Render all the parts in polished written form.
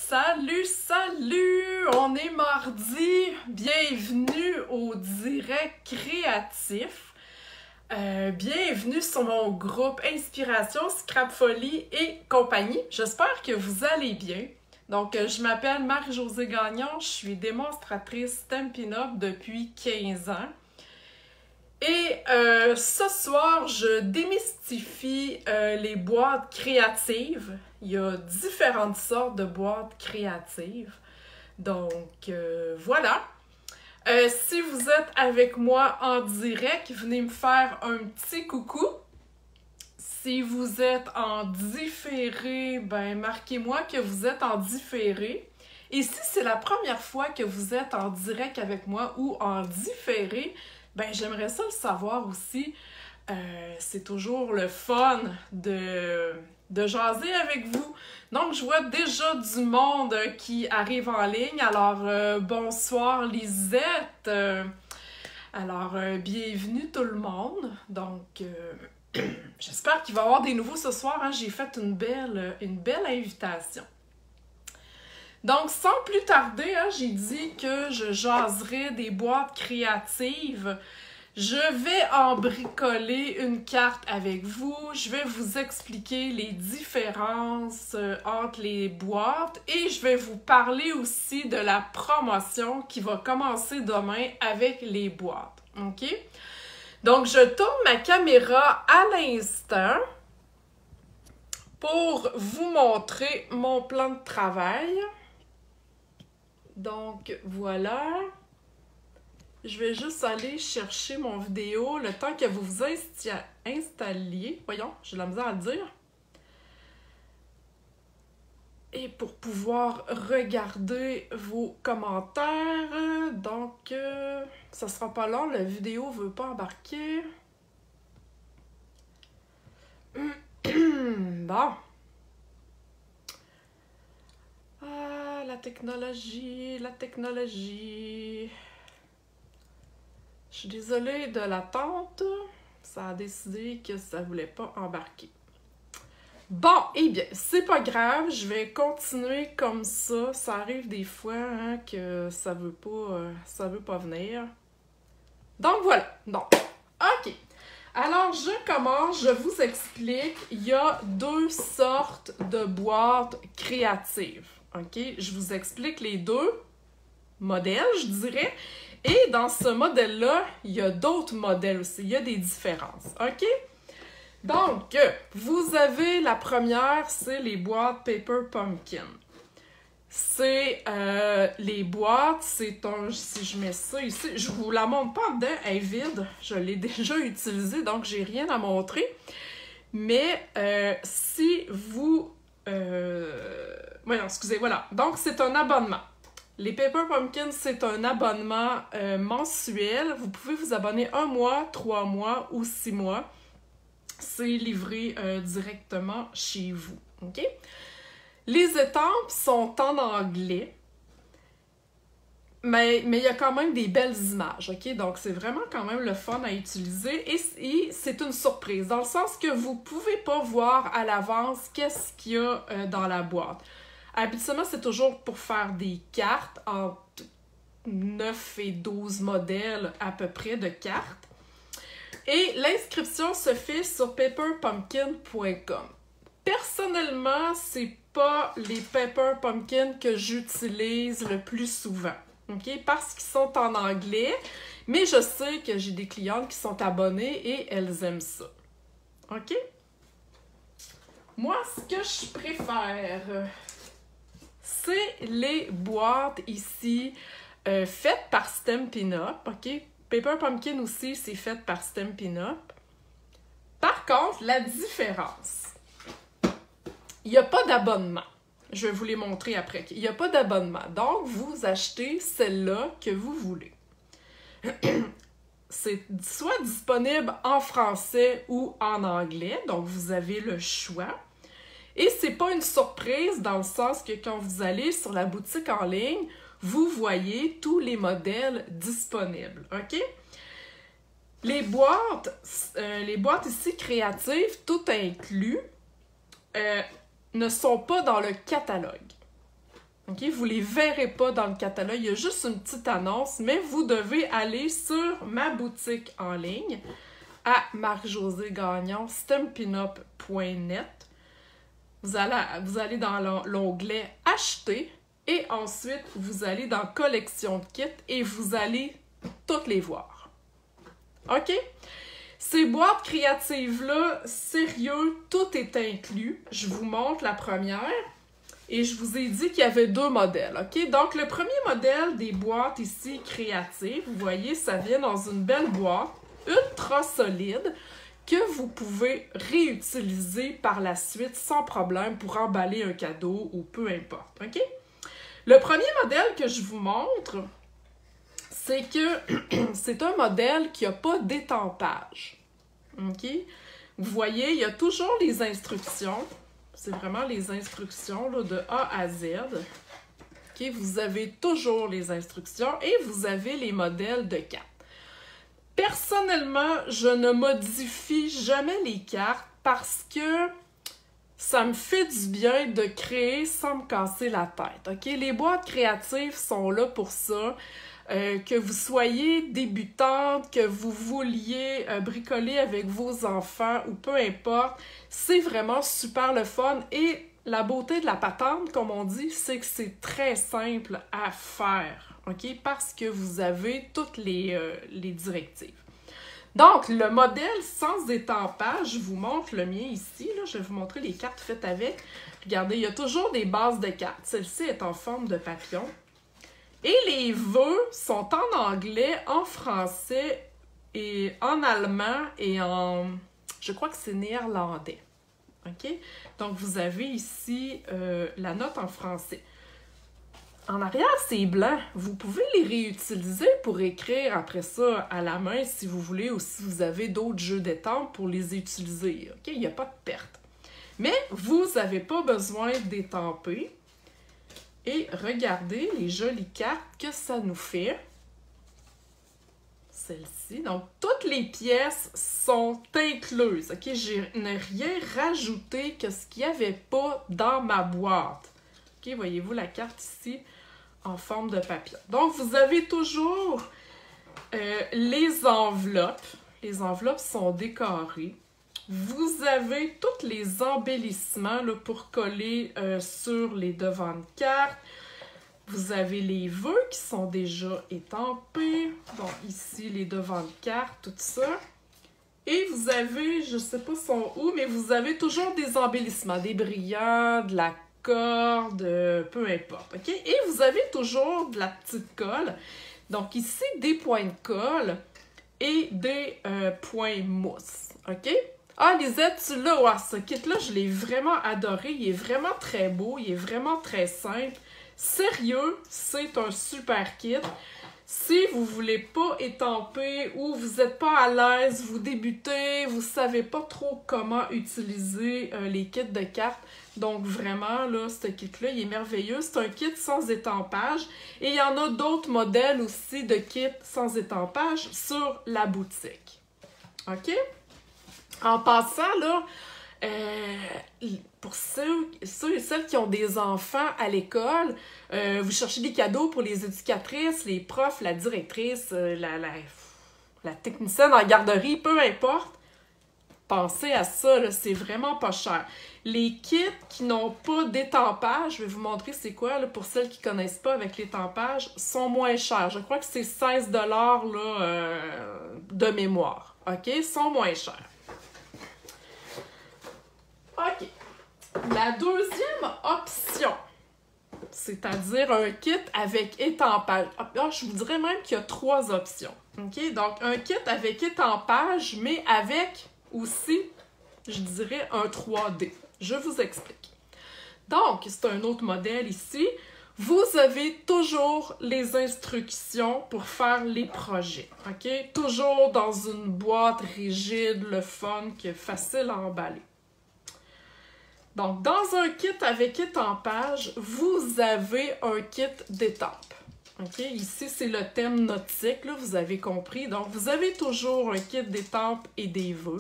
Salut, salut! On est mardi. Bienvenue au Direct Créatif. Bienvenue sur mon groupe Inspiration, Scrap Folie et compagnie. J'espère que vous allez bien. Donc, je m'appelle Marie-Josée Gagnon. Je suis démonstratrice Stampin' Up depuis 15 ans. Et ce soir, je démystifie les boîtes créatives. Il y a différentes sortes de boîtes créatives. Donc, voilà. Si vous êtes avec moi en direct, venez me faire un petit coucou. Si vous êtes en différé, ben marquez-moi que vous êtes en différé. Et si c'est la première fois que vous êtes en direct avec moi ou en différé, ben j'aimerais ça le savoir aussi. C'est toujours le fun de jaser avec vous. Donc, je vois déjà du monde qui arrive en ligne. Alors, bonsoir Lisette. Bienvenue tout le monde. Donc, j'espère qu'il va y avoir des nouveaux ce soir. Hein. J'ai fait une belle invitation. Donc, sans plus tarder, hein, j'ai dit que je jaserais des boîtes créatives. Je vais en bricoler une carte avec vous. Je vais vous expliquer les différences entre les boîtes et je vais vous parler aussi de la promotion qui va commencer demain avec les boîtes. OK? Donc, je tourne ma caméra à l'instant pour vous montrer mon plan de travail. Donc, voilà. Je vais juste aller chercher mon vidéo le temps que vous vous installiez. Voyons, j'ai de la misère à le dire. Et pour pouvoir regarder vos commentaires. Donc, ça sera pas long. La vidéo ne veut pas embarquer. Bon. Ah, la technologie. Je suis désolée de l'attente. Ça a décidé que ça voulait pas embarquer. Bon, eh bien, c'est pas grave. Je vais continuer comme ça. Ça arrive des fois hein, que ça veut pas venir. Donc, voilà. Donc, OK. Alors, je commence. Je vous explique. Il y a deux sortes de boîtes créatives. OK? Je vous explique les deux modèles, je dirais. Et dans ce modèle-là, il y a d'autres modèles aussi. Il y a des différences. OK? Donc, vous avez la première, c'est les boîtes Paper Pumpkin. C'est les boîtes, c'est un... Si je mets ça ici, je vous la montre pas dedans, elle est vide. Je l'ai déjà utilisée, donc j'ai rien à montrer. Mais si vous... excusez, voilà. Donc, c'est un abonnement. Les Paper Pumpkin, c'est un abonnement mensuel. Vous pouvez vous abonner 1 mois, 3 mois ou 6 mois. C'est livré directement chez vous. OK? Les étampes sont en anglais, mais il y a quand même des belles images. OK? Donc, c'est vraiment quand même le fun à utiliser et c'est une surprise, dans le sens que vous ne pouvez pas voir à l'avance qu'est-ce qu'il y a dans la boîte. Habituellement, c'est toujours pour faire des cartes entre 9 et 12 modèles à peu près de cartes. Et l'inscription se fait sur paperpumpkin.com. Personnellement, c'est pas les Paper Pumpkin que j'utilise le plus souvent. OK? Parce qu'ils sont en anglais, mais je sais que j'ai des clientes qui sont abonnées et elles aiment ça. OK? Moi, ce que je préfère... c'est les boîtes ici faites par Stampin' Up, OK? Paper Pumpkin aussi, c'est fait par Stampin' Up. Par contre, la différence, il n'y a pas d'abonnement. Je vais vous les montrer après. Il n'y a pas d'abonnement. Donc, vous achetez celle-là que vous voulez. C'est soit disponible en français ou en anglais, donc vous avez le choix. Et c'est pas une surprise dans le sens que quand vous allez sur la boutique en ligne, vous voyez tous les modèles disponibles, OK? Les boîtes ici créatives, tout inclus, ne sont pas dans le catalogue. OK? Vous ne les verrez pas dans le catalogue, il y a juste une petite annonce, mais vous devez aller sur ma boutique en ligne à Marc-José-Gagnon, stampinup.net. Vous allez dans l'onglet « Acheter » et ensuite, vous allez dans « Collection de kits » et vous allez toutes les voir. OK? Ces boîtes créatives-là, sérieux, tout est inclus. Je vous montre la première et je vous ai dit qu'il y avait 2 modèles. OK? Donc, le premier modèle des boîtes ici créatives, vous voyez, ça vient dans une belle boîte ultra solide que vous pouvez réutiliser par la suite sans problème pour emballer un cadeau ou peu importe. OK? Le premier modèle que je vous montre, c'est que c'est un modèle qui n'a pas d'étampage. OK? Vous voyez, il y a toujours les instructions. C'est vraiment les instructions là, de A à Z. OK? Vous avez toujours les instructions et vous avez les modèles de cartes. Personnellement, je ne modifie jamais les cartes parce que ça me fait du bien de créer sans me casser la tête. OK? Les boîtes créatives sont là pour ça. Que vous soyez débutante, que vous vouliez bricoler avec vos enfants ou peu importe, c'est vraiment super le fun. Et la beauté de la patente, comme on dit, c'est que c'est très simple à faire, OK? Parce que vous avez toutes les directives. Donc, le modèle sans étampage, je vous montre le mien ici. Là, je vais vous montrer les cartes faites avec. Regardez, il y a toujours des bases de cartes. Celle-ci est en forme de papillon. Et les vœux sont en anglais, en français, et en allemand et en... je crois que c'est néerlandais. OK? Donc, vous avez ici la note en français. En arrière, c'est blanc. Vous pouvez les réutiliser pour écrire après ça à la main si vous voulez ou si vous avez d'autres jeux d'étampes pour les utiliser. OK? Il n'y a pas de perte. Mais vous n'avez pas besoin d'étamper. Et regardez les jolies cartes que ça nous fait. Celle-ci. Donc, toutes les pièces sont incluses. OK? Je n'ai rien rajouté que ce qu'il n'y avait pas dans ma boîte. OK? Voyez-vous la carte ici en forme de papillon. Donc, vous avez toujours les enveloppes. Les enveloppes sont décorées. Vous avez tous les embellissements là, pour coller sur les devants de cartes. Vous avez les vœux qui sont déjà étampés. Donc ici, les devants de cartes, tout ça. Et vous avez, je ne sais pas sont où, mais vous avez toujours des embellissements, des brillants, de la corde, peu importe. OK? Et vous avez toujours de la petite colle. Donc ici, des points de colle et des points mousse. OK? Ah, Lisette, tu l'as, ouais, ce kit-là, je l'ai vraiment adoré. Il est vraiment très beau, il est vraiment très simple. Sérieux, c'est un super kit. Si vous ne voulez pas étamper ou vous n'êtes pas à l'aise, vous débutez, vous ne savez pas trop comment utiliser les kits de cartes, donc vraiment, là, ce kit-là, il est merveilleux. C'est un kit sans étampage et il y en a d'autres modèles aussi de kits sans étampage sur la boutique. OK? En passant, là, pour ceux et celles qui ont des enfants à l'école, vous cherchez des cadeaux pour les éducatrices, les profs, la directrice, la technicienne en garderie, peu importe, pensez à ça, c'est vraiment pas cher. Les kits qui n'ont pas d'étampage, je vais vous montrer c'est quoi, là, pour celles qui ne connaissent pas avec l'étampage, sont moins chers. Je crois que c'est 16 $ là, de mémoire. OK? Sont moins chers. OK. La deuxième option, c'est-à-dire un kit avec étampage. Je vous dirais même qu'il y a 3 options. OK? Donc, un kit avec étampage, mais avec aussi, je dirais, un 3D. Je vous explique. Donc, c'est un autre modèle ici. Vous avez toujours les instructions pour faire les projets. OK? Toujours dans une boîte rigide, le fun, qui est facile à emballer. Donc, dans un kit avec étampage, vous avez un kit d'étampes. OK? Ici, c'est le thème nautique, là, vous avez compris. Donc, vous avez toujours un kit d'étampes et des vœux.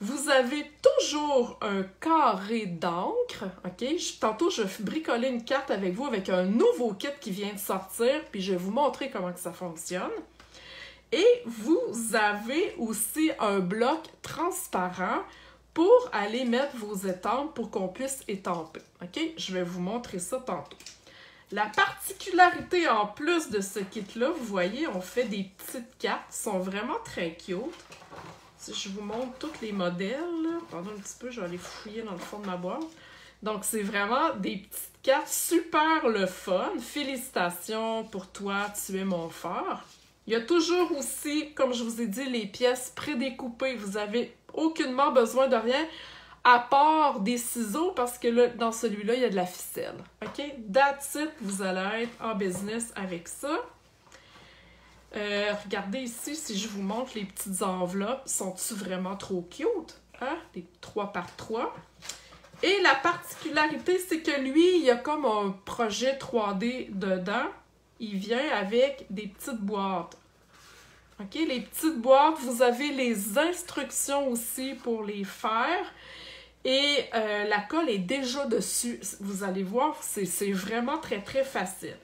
Vous avez toujours un carré d'encre, ok? Tantôt, je vais bricoler une carte avec vous avec un nouveau kit qui vient de sortir, puis je vais vous montrer comment que ça fonctionne. Et vous avez aussi un bloc transparent pour aller mettre vos étampes pour qu'on puisse étamper, ok? Je vais vous montrer ça tantôt. La particularité en plus de ce kit-là, vous voyez, on fait des petites cartes, elles sont vraiment très cute. Si je vous montre tous les modèles, là, attendez un petit peu, je vais aller fouiller dans le fond de ma boîte. Donc, c'est vraiment des petites cartes super le fun. Félicitations pour toi, tu es mon fort. Il y a toujours aussi, comme je vous ai dit, les pièces prédécoupées. Vous n'avez aucunement besoin de rien à part des ciseaux parce que là, dans celui-là, il y a de la ficelle. OK? That's it, vous allez être en business avec ça. Regardez ici, si je vous montre les petites enveloppes, sont-ils vraiment trop cute? Hein? Des 3 par 3. Et la particularité, c'est que lui, il y a comme un projet 3D dedans. Il vient avec des petites boîtes. OK? Les petites boîtes, vous avez les instructions aussi pour les faire. Et la colle est déjà dessus. Vous allez voir, c'est vraiment très, très facile.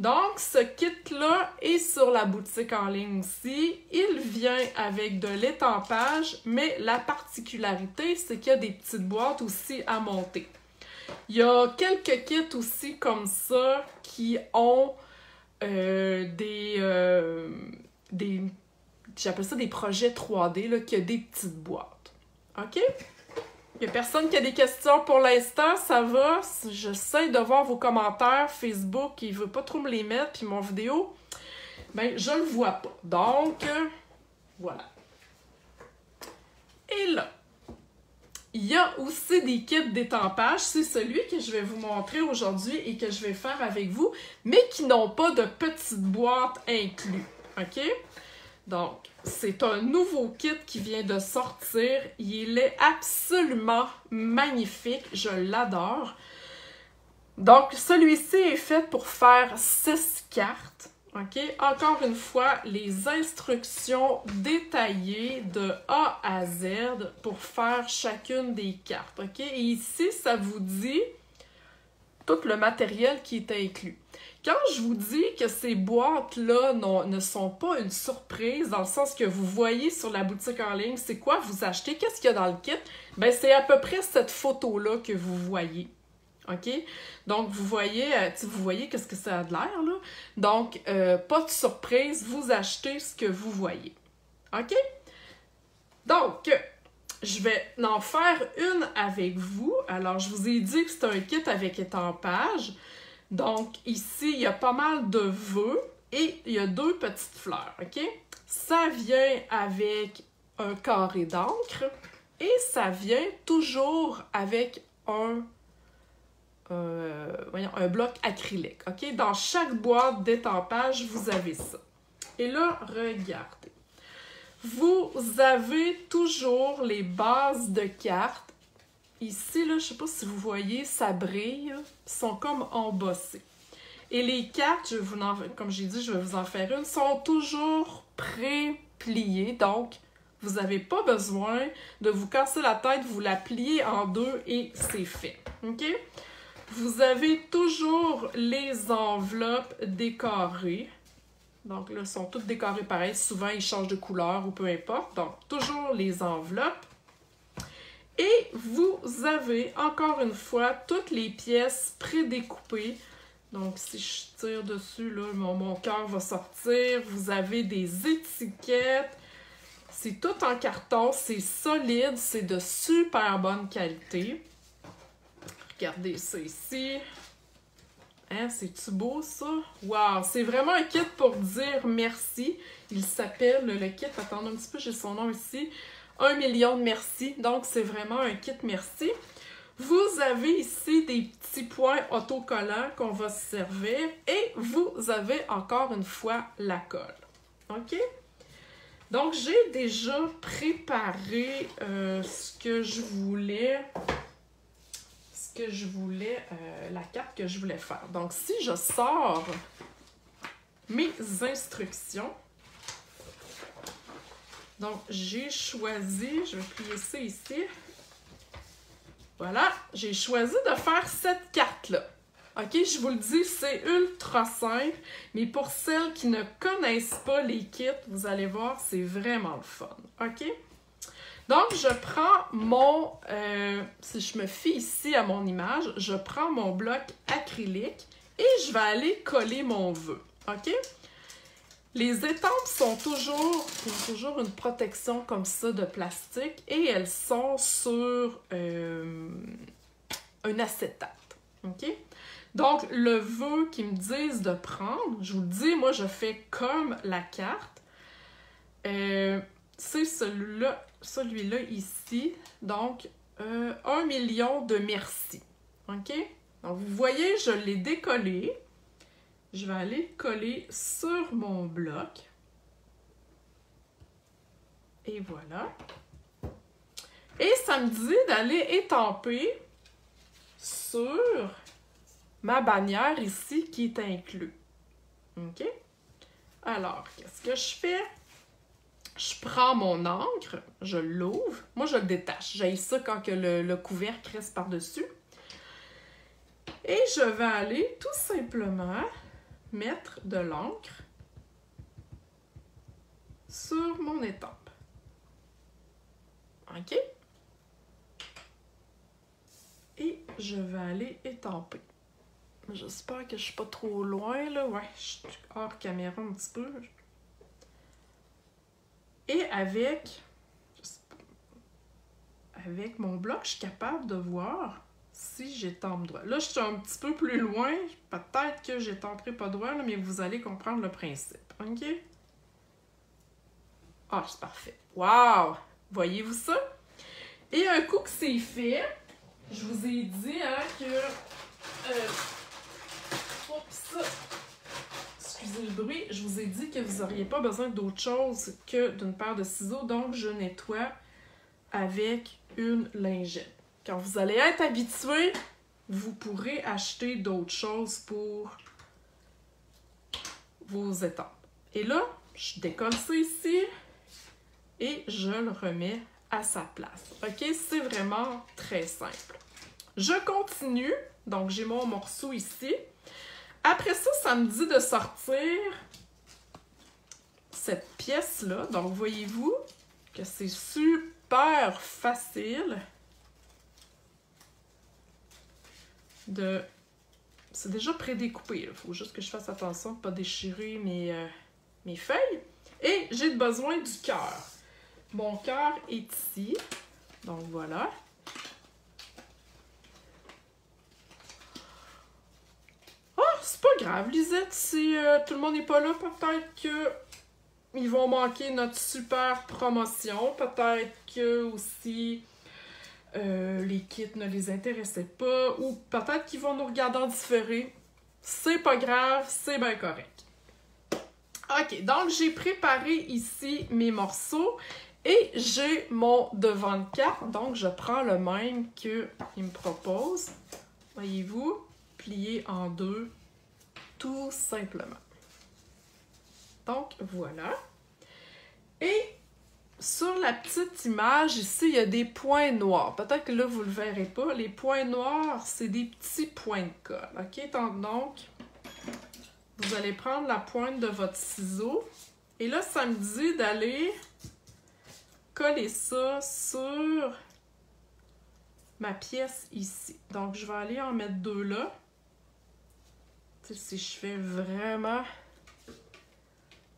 Donc, ce kit-là est sur la boutique en ligne aussi. Il vient avec de l'étampage, mais la particularité, c'est qu'il y a des petites boîtes aussi à monter. Il y a quelques kits aussi comme ça qui ont j'appelle ça des projets 3D, là, qui a des petites boîtes. OK? Il n'y a personne qui a des questions pour l'instant, ça va. J'essaie de voir vos commentaires. Facebook, il ne veut pas trop me les mettre, puis mon vidéo, ben, je le vois pas. Donc, voilà. Et là, il y a aussi des kits d'étampage. C'est celui que je vais vous montrer aujourd'hui et que je vais faire avec vous, mais qui n'ont pas de petites boîtes inclus. OK? Donc, c'est un nouveau kit qui vient de sortir. Il est absolument magnifique. Je l'adore. Donc, celui-ci est fait pour faire 6 cartes. OK? Encore une fois, les instructions détaillées de A à Z pour faire chacune des cartes. OK? Et ici, ça vous dit tout le matériel qui est inclus. Quand je vous dis que ces boîtes-là ne sont pas une surprise, dans le sens que vous voyez sur la boutique en ligne, c'est quoi vous achetez, qu'est-ce qu'il y a dans le kit? Ben, c'est à peu près cette photo-là que vous voyez. OK? Donc, vous voyez qu'est-ce que ça a de l'air, là? Donc, pas de surprise, vous achetez ce que vous voyez. OK? Donc, je vais en faire une avec vous. Alors, je vous ai dit que c'est un kit avec étampage. Donc, ici, il y a pas mal de vœux et il y a 2 petites fleurs, OK? Ça vient avec un carré d'encre et ça vient toujours avec un bloc acrylique, OK? Dans chaque boîte d'étampage, vous avez ça. Et là, regardez. Vous avez toujours les bases de cartes. Ici, là, je ne sais pas si vous voyez, ça brille, sont comme embossées. Et les cartes, comme j'ai dit, je vais vous en faire une, sont toujours pré-pliées. Donc, vous n'avez pas besoin de vous casser la tête, vous la pliez en 2 et c'est fait. OK? Vous avez toujours les enveloppes décorées. Donc là, elles sont toutes décorées pareil. Souvent, ils changent de couleur ou peu importe. Donc, toujours les enveloppes. Et vous avez, encore une fois, toutes les pièces prédécoupées. Donc, si je tire dessus, là, mon cœur va sortir. Vous avez des étiquettes. C'est tout en carton. C'est solide. C'est de super bonne qualité. Regardez ça ici. Hein, c'est-tu beau, ça? Wow! C'est vraiment un kit pour dire merci. Il s'appelle le kit, attendez un petit peu, j'ai son nom ici. 1 million de merci. Donc, c'est vraiment un kit merci. Vous avez ici des petits points autocollants qu'on va se servir. Et vous avez encore une fois la colle. OK? Donc, j'ai déjà préparé ce que je voulais... la carte que je voulais faire. Donc, si je sors mes instructions, Donc, j'ai choisi, je vais plier ça ici. Voilà, j'ai choisi de faire cette carte-là. OK, je vous le dis, c'est ultra simple, mais pour celles qui ne connaissent pas les kits, vous allez voir, c'est vraiment le fun. OK? Donc, je prends mon... si je me fie ici à mon image, je prends mon bloc acrylique et je vais aller coller mon vœu. OK? Les étampes sont toujours... Ils ont toujours une protection comme ça de plastique et elles sont sur un acétate. OK? Donc, le vœu qu'ils me disent de prendre, je vous le dis, moi, je fais comme la carte. C'est celui-là ici. Donc, 1 million de merci. OK? Donc, vous voyez, je l'ai décollé. Je vais aller coller sur mon bloc. Et voilà. Et ça me dit d'aller étamper sur ma bannière ici qui est inclus. OK? Alors, qu'est-ce que je fais? Je prends mon encre, je l'ouvre. Moi, je le détache. J'haïs ça quand que le couvercle reste par-dessus. Et je vais aller tout simplement mettre de l'encre sur mon étampe. OK? Et je vais aller étamper. J'espère que je suis pas trop loin, là. Ouais, je suis hors caméra un petit peu. Et avec mon bloc, je suis capable de voir si j'étampe droit. Là, je suis un petit peu plus loin. Peut-être que j'étamperai pas droit, là, mais vous allez comprendre le principe. OK? Ah, c'est parfait. Wow! Voyez-vous ça? Et un coup que c'est fait, je vous ai dit hein, que... oups! Excusez le bruit. Je vous ai dit que vous n'auriez pas besoin d'autre chose que d'une paire de ciseaux. Donc, je nettoie avec une lingette. Quand vous allez être habitué, vous pourrez acheter d'autres choses pour vos étampes. Et là, je décolle ça ici et je le remets à sa place. OK? C'est vraiment très simple. Je continue. Donc, j'ai mon morceau ici. Après ça, ça me dit de sortir cette pièce-là. Donc, voyez-vous que c'est super facile de... C'est déjà prédécoupé. Il faut juste que je fasse attention de ne pas déchirer mes feuilles. Et j'ai besoin du cœur. Mon cœur est ici. Donc, voilà. C'est pas grave, Lisette, si tout le monde n'est pas là, peut-être qu'ils vont manquer notre super promotion. Peut-être que aussi les kits ne les intéressaient pas. Ou peut-être qu'ils vont nous regarder en différé. C'est pas grave, c'est bien correct. OK, donc j'ai préparé ici mes morceaux. Et j'ai mon devant de carte. Donc je prends le même qu'il me propose. Voyez-vous, plié en deux. Tout simplement. Donc, voilà. Et sur la petite image, ici, il y a des points noirs. Peut-être que là, vous ne le verrez pas. Les points noirs, c'est des petits points de colle. OK? Donc, vous allez prendre la pointe de votre ciseau. Et là, ça me dit d'aller coller ça sur ma pièce ici. Donc, je vais aller en mettre deux là. Si je fais vraiment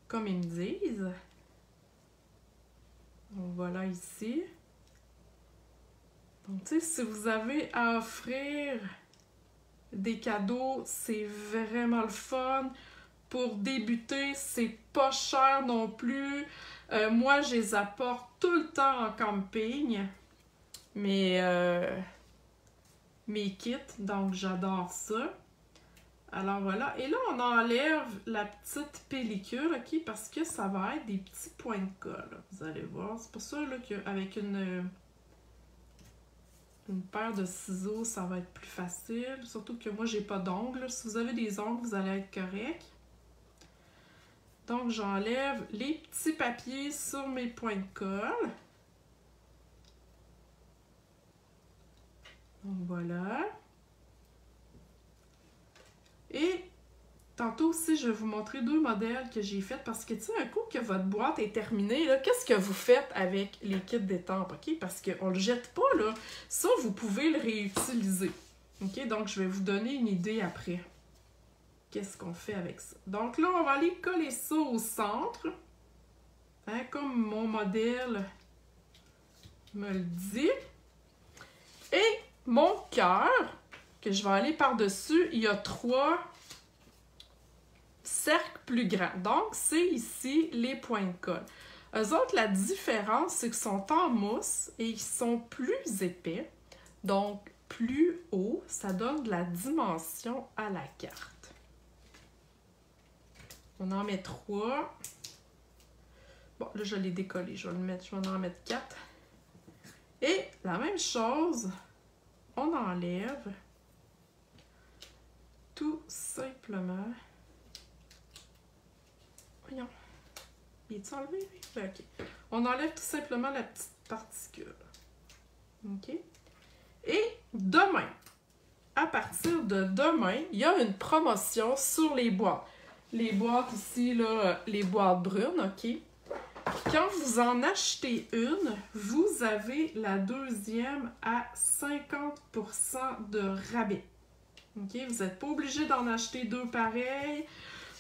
comme ils me disent. Donc voilà ici. Donc tu sais, si vous avez à offrir des cadeaux, c'est vraiment le fun. Pour débuter, c'est pas cher non plus. Moi, je les apporte tout le temps en camping. Mes kits, donc j'adore ça. Alors voilà, et là on enlève la petite pellicule, OK, parce que ça va être des petits points de colle, vous allez voir. C'est pour ça là, qu'avec une paire de ciseaux, ça va être plus facile. Surtout que moi, j'ai pas d'ongles. Si vous avez des ongles, vous allez être correct. Donc, j'enlève les petits papiers sur mes points de colle. Donc, voilà. Et tantôt aussi, je vais vous montrer 2 modèles que j'ai faits parce que, tu sais, un coup que votre boîte est terminée, là, qu'est-ce que vous faites avec les kits d'étampes, OK? Parce qu'on le jette pas, là. Ça, vous pouvez le réutiliser. OK? Donc, je vais vous donner une idée après. Qu'est-ce qu'on fait avec ça? Donc là, on va aller coller ça au centre. Hein, comme mon modèle me le dit. Et mon cœur, que je vais aller par-dessus, il y a 3 cercles plus grands. Donc, c'est ici les points de colle. Eux autres, la différence, c'est qu'ils sont en mousse et ils sont plus épais. Donc, plus haut, ça donne de la dimension à la carte. On en met 3. Bon, là, je l'ai décollé. Je vais en mettre 4. Et la même chose, on enlève tout simplement. Voyons. Il est enlevé? OK. On enlève tout simplement la petite particule. OK? Et demain, à partir de demain, il y a une promotion sur les boîtes. Les boîtes ici, là, les boîtes brunes, OK? Quand vous en achetez une, vous avez la deuxième à 50% de rabais. OK? Vous n'êtes pas obligé d'en acheter 2 pareils.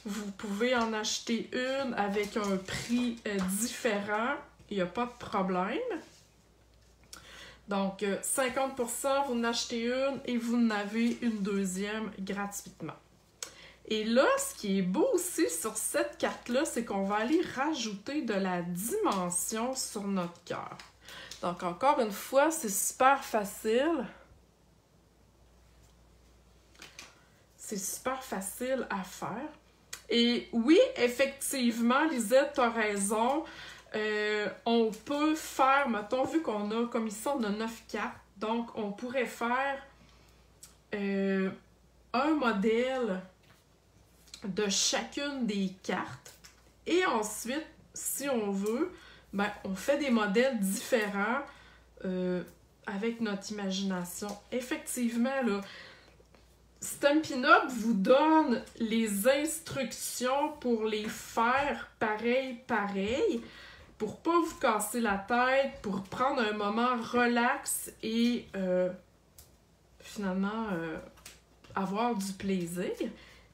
Vous pouvez en acheter une avec un prix différent. Il n'y a pas de problème. Donc, 50%, vous en achetez une et vous en avez une deuxième gratuitement. Et là, ce qui est beau aussi sur cette carte-là, c'est qu'on va aller rajouter de la dimension sur notre cœur. Donc, encore une fois, c'est super facile. C'est super facile à faire. Et oui, effectivement, Lisette, tu as raison. On peut faire, mettons, vu qu'on a, comme ici, on a 9 cartes, donc on pourrait faire un modèle de chacune des cartes. Et ensuite, si on veut, ben, on fait des modèles différents avec notre imagination. Effectivement, là, Stampin' Up vous donne les instructions pour les faire pareil, pour pas vous casser la tête, pour prendre un moment relax et finalement avoir du plaisir.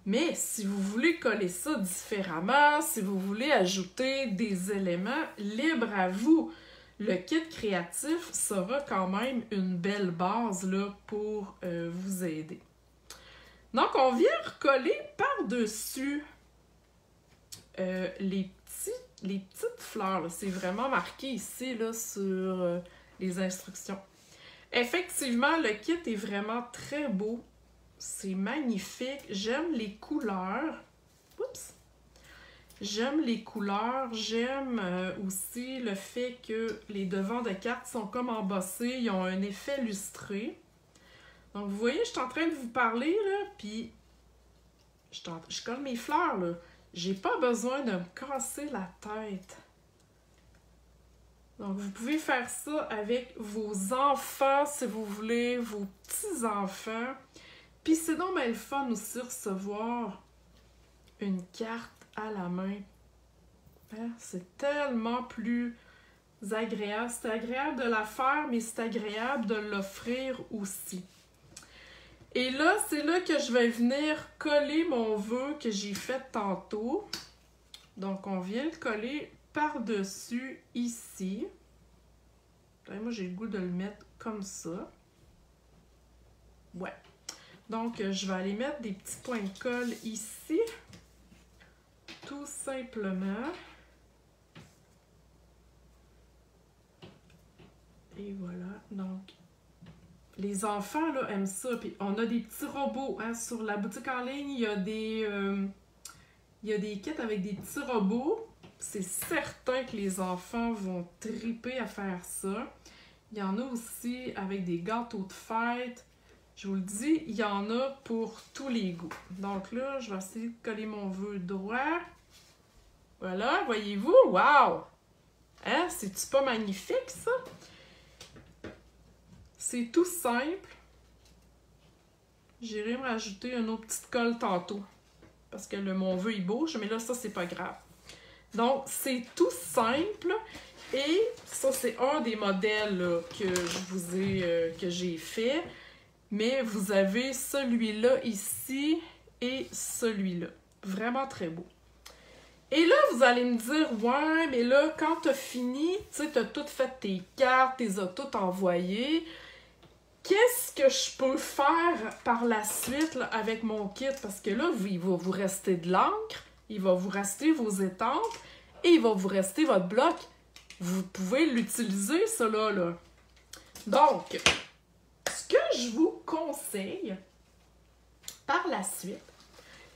Mais si vous voulez coller ça différemment, si vous voulez ajouter des éléments, libre à vous. Le kit créatif sera quand même une belle base là, pour vous aider. Donc, on vient recoller par-dessus les petites fleurs. C'est vraiment marqué ici là, sur les instructions. Effectivement, le kit est vraiment très beau. C'est magnifique. J'aime les couleurs. Oups! J'aime les couleurs. J'aime aussi le fait que les devants de cartes sont comme embossés. Ils ont un effet lustré. Donc, vous voyez, je suis en train de vous parler, là, puis je colle mes fleurs, là. J'ai pas besoin de me casser la tête. Donc, vous pouvez faire ça avec vos enfants, si vous voulez, vos petits-enfants. Puis c'est donc bien le fun aussi de recevoir une carte à la main. Hein? C'est tellement plus agréable. C'est agréable de la faire, mais c'est agréable de l'offrir aussi. Et là, c'est là que je vais venir coller mon vœu que j'ai fait tantôt. Donc, on vient le coller par-dessus ici. Moi, j'ai le goût de le mettre comme ça. Ouais. Donc, je vais aller mettre des petits points de colle ici. Tout simplement. Et voilà. Donc, les enfants là, aiment ça. Puis, on a des petits robots. Hein. Sur la boutique en ligne, il y a des kits avec des petits robots. C'est certain que les enfants vont triper à faire ça. Il y en a aussi avec des gâteaux de fête. Je vous le dis, il y en a pour tous les goûts. Donc là, je vais essayer de coller mon vœu droit. Voilà, voyez-vous? Wow! Hein? C'est-tu pas magnifique, ça? C'est tout simple. J'irai me rajouter une autre petite colle tantôt. Parce que mon vœu, il bouge, mais là, ça, c'est pas grave. Donc, c'est tout simple. Et ça, c'est un des modèles là, que j'ai fait. Mais vous avez celui-là ici et celui-là. Vraiment très beau. Et là, vous allez me dire, ouais, mais là, quand t'as fini, tu sais, t'as tout fait tes cartes, t'es toutes envoyées. Qu'est-ce que je peux faire par la suite là, avec mon kit? Parce que là, il va vous rester de l'encre, il va vous rester vos étampes et il va vous rester votre bloc. Vous pouvez l'utiliser, ça là. Donc, ce que je vous conseille par la suite,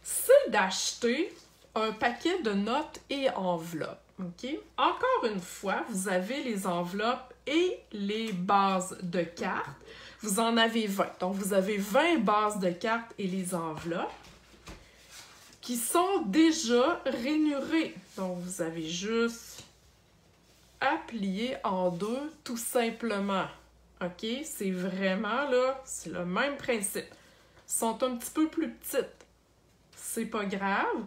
c'est d'acheter un paquet de notes et enveloppes. OK? Encore une fois, vous avez les enveloppes et les bases de cartes. Vous en avez 20. Donc, vous avez 20 bases de cartes et les enveloppes qui sont déjà rainurées. Donc, vous avez juste à plier en deux, tout simplement. OK? C'est vraiment, là, c'est le même principe. Ils sont un petit peu plus petites. C'est pas grave.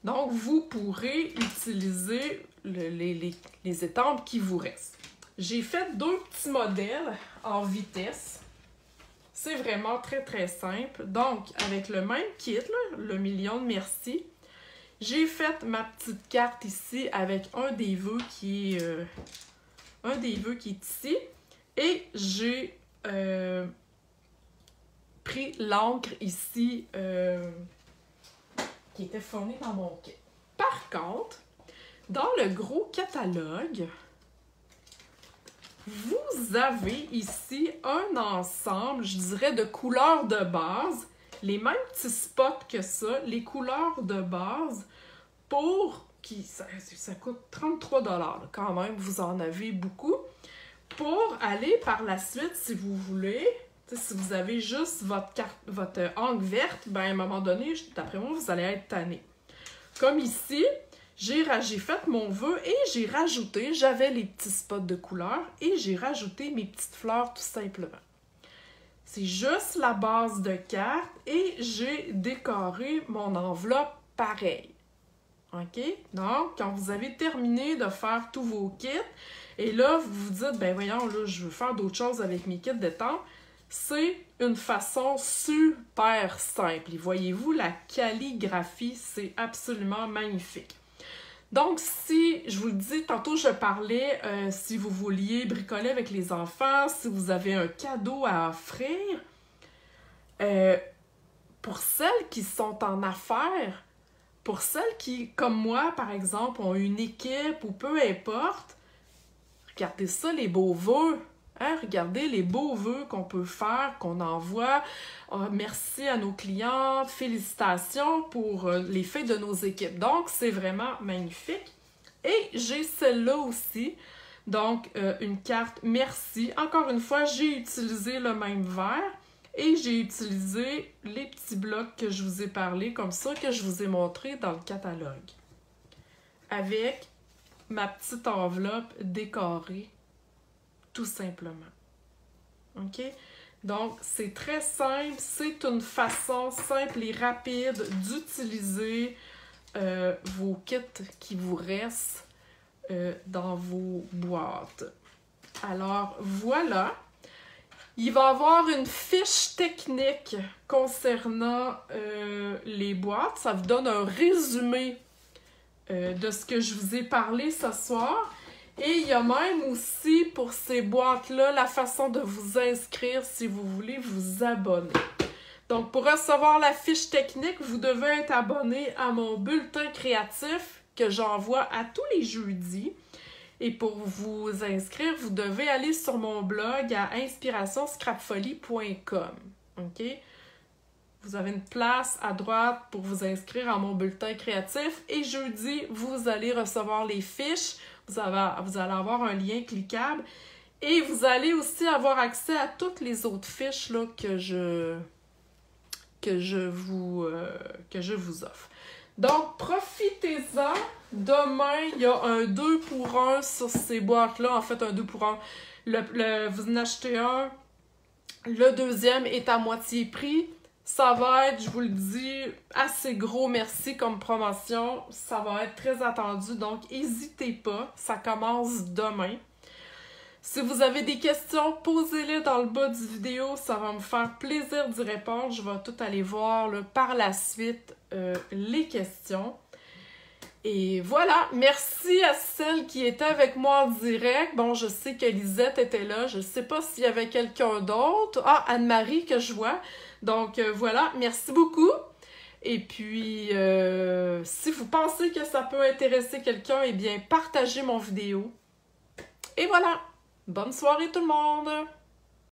Donc, vous pourrez utiliser les étampes qui vous restent. J'ai fait 2 petits modèles en vitesse. C'est vraiment très, très simple. Donc, avec le même kit, là, le million de merci, j'ai fait ma petite carte ici avec un des vœux qui est ici. Et j'ai pris l'encre ici qui était fournie dans mon kit. Par contre, dans le gros catalogue, vous avez ici un ensemble, je dirais, de couleurs de base, les mêmes petits spots que ça, les couleurs de base, ça coûte 33 $ quand même, vous en avez beaucoup. Pour aller par la suite, si vous voulez, si vous avez juste votre encre verte, ben à un moment donné, d'après moi, vous allez être tanné. Comme ici, j'ai fait mon vœu et j'avais les petits spots de couleur et j'ai rajouté mes petites fleurs tout simplement. C'est juste la base de carte et j'ai décoré mon enveloppe pareil. OK? Donc, quand vous avez terminé de faire tous vos kits, et là, vous vous dites, ben voyons, là, je veux faire d'autres choses avec mes kits d'étampes, c'est une façon super simple. Et voyez-vous, la calligraphie, c'est absolument magnifique. Donc, si, je vous le dis, tantôt je parlais, si vous vouliez bricoler avec les enfants, si vous avez un cadeau à offrir, pour celles qui sont en affaires, pour celles qui, comme moi, par exemple, ont une équipe ou peu importe, regardez ça, les beaux vœux. Hein? Regardez les beaux vœux qu'on peut faire, qu'on envoie. Merci à nos clients, félicitations pour les faits de nos équipes. Donc, c'est vraiment magnifique. Et j'ai celle-là aussi. Donc, une carte merci. Encore une fois, j'ai utilisé le même verre. Et j'ai utilisé les petits blocs que je vous ai parlé, comme ça, que je vous ai montré dans le catalogue. Avec ma petite enveloppe décorée, tout simplement. OK? Donc, c'est très simple. C'est une façon simple et rapide d'utiliser vos kits qui vous restent dans vos boîtes. Alors, voilà. Il va y avoir une fiche technique concernant les boîtes. Ça vous donne un résumé de ce que je vous ai parlé ce soir. Et il y a même aussi pour ces boîtes-là la façon de vous inscrire si vous voulez vous abonner. Donc, pour recevoir la fiche technique, vous devez être abonné à mon bulletin créatif que j'envoie à tous les jeudis. Et pour vous inscrire, vous devez aller sur mon blog à inspirationscrapfolie.com. OK? Vous avez une place à droite pour vous inscrire à mon bulletin créatif. Et jeudi, vous allez recevoir les fiches. Vous allez avoir un lien cliquable. Et vous allez aussi avoir accès à toutes les autres fiches là, que je vous offre. Donc, profitez-en. Demain, il y a un 2 pour 1 sur ces boîtes-là. En fait, un 2 pour 1. Vous en achetez un. Le deuxième est à moitié prix. Ça va être, je vous le dis, assez gros merci comme promotion. Ça va être très attendu, donc n'hésitez pas. Ça commence demain. Si vous avez des questions, posez-les dans le bas du vidéo. Ça va me faire plaisir d'y répondre. Je vais tout aller voir là, par la suite les questions. Et voilà, merci à celle qui était avec moi en direct. Bon, je sais que Lisette était là. Je ne sais pas s'il y avait quelqu'un d'autre. Ah, Anne-Marie que je vois. Donc voilà, merci beaucoup. Et puis, si vous pensez que ça peut intéresser quelqu'un, eh bien, partagez mon vidéo. Et voilà, bonne soirée tout le monde!